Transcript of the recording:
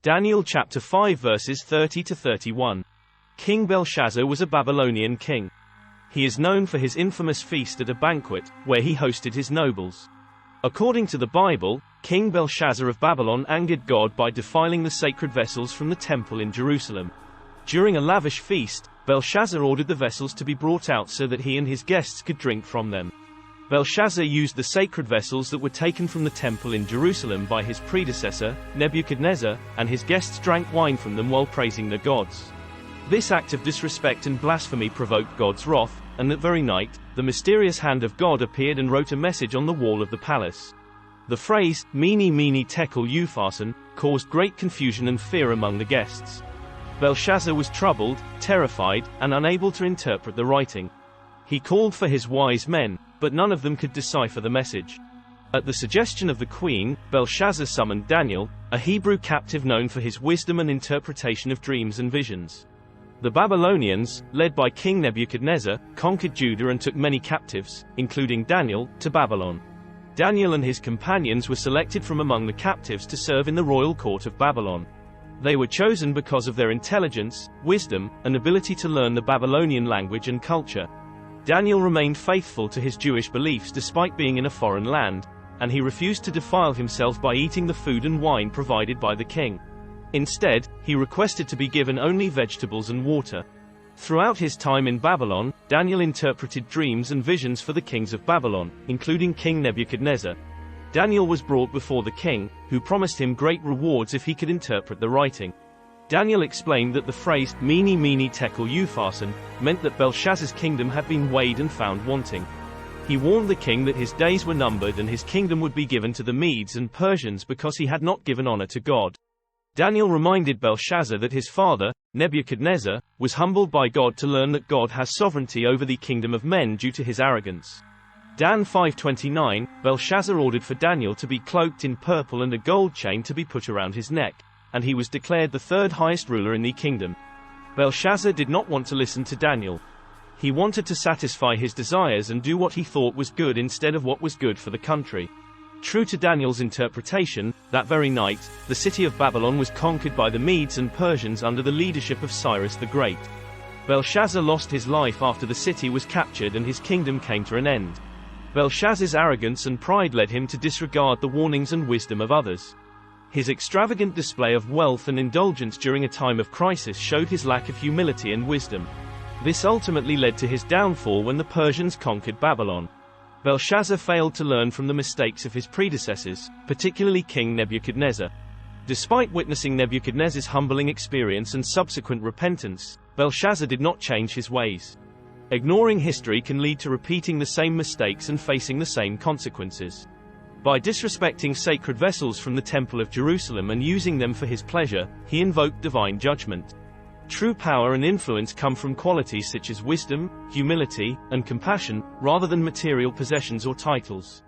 Daniel chapter 5 verses 30 to 31. King Belshazzar was a Babylonian king. He is known for his infamous feast at a banquet, where he hosted his nobles. According to the Bible, King Belshazzar of Babylon angered God by defiling the sacred vessels from the temple in Jerusalem. During a lavish feast, Belshazzar ordered the vessels to be brought out so that he and his guests could drink from them. Belshazzar used the sacred vessels that were taken from the temple in Jerusalem by his predecessor, Nebuchadnezzar, and his guests drank wine from them while praising the gods. This act of disrespect and blasphemy provoked God's wrath, and that very night, the mysterious hand of God appeared and wrote a message on the wall of the palace. The phrase, Mene, Tekel, Upharsin, caused great confusion and fear among the guests. Belshazzar was troubled, terrified, and unable to interpret the writing. He called for his wise men, but none of them could decipher the message. At the suggestion of the queen, Belshazzar summoned Daniel, a Hebrew captive known for his wisdom and interpretation of dreams and visions. The Babylonians, led by King Nebuchadnezzar, conquered Judah and took many captives, including Daniel, to Babylon. Daniel and his companions were selected from among the captives to serve in the royal court of Babylon. They were chosen because of their intelligence, wisdom, and ability to learn the Babylonian language and culture. Daniel remained faithful to his Jewish beliefs despite being in a foreign land, and he refused to defile himself by eating the food and wine provided by the king. Instead, he requested to be given only vegetables and water. Throughout his time in Babylon, Daniel interpreted dreams and visions for the kings of Babylon, including King Nebuchadnezzar. Daniel was brought before the king, who promised him great rewards if he could interpret the writing. Daniel explained that the phrase, Mene, Tekel, Upharsin, meant that Belshazzar's kingdom had been weighed and found wanting. He warned the king that his days were numbered and his kingdom would be given to the Medes and Persians because he had not given honor to God. Daniel reminded Belshazzar that his father, Nebuchadnezzar, was humbled by God to learn that God has sovereignty over the kingdom of men due to his arrogance. Dan 5:29, Belshazzar ordered for Daniel to be cloaked in purple and a gold chain to be put around his neck, and he was declared the third highest ruler in the kingdom. Belshazzar did not want to listen to Daniel. He wanted to satisfy his desires and do what he thought was good instead of what was good for the country. True to Daniel's interpretation, that very night, the city of Babylon was conquered by the Medes and Persians under the leadership of Cyrus the Great. Belshazzar lost his life after the city was captured and his kingdom came to an end. Belshazzar's arrogance and pride led him to disregard the warnings and wisdom of others. His extravagant display of wealth and indulgence during a time of crisis showed his lack of humility and wisdom. This ultimately led to his downfall when the Persians conquered Babylon. Belshazzar failed to learn from the mistakes of his predecessors, particularly King Nebuchadnezzar. Despite witnessing Nebuchadnezzar's humbling experience and subsequent repentance, Belshazzar did not change his ways. Ignoring history can lead to repeating the same mistakes and facing the same consequences. By disrespecting sacred vessels from the Temple of Jerusalem and using them for his pleasure, he invoked divine judgment. True power and influence come from qualities such as wisdom, humility, and compassion, rather than material possessions or titles.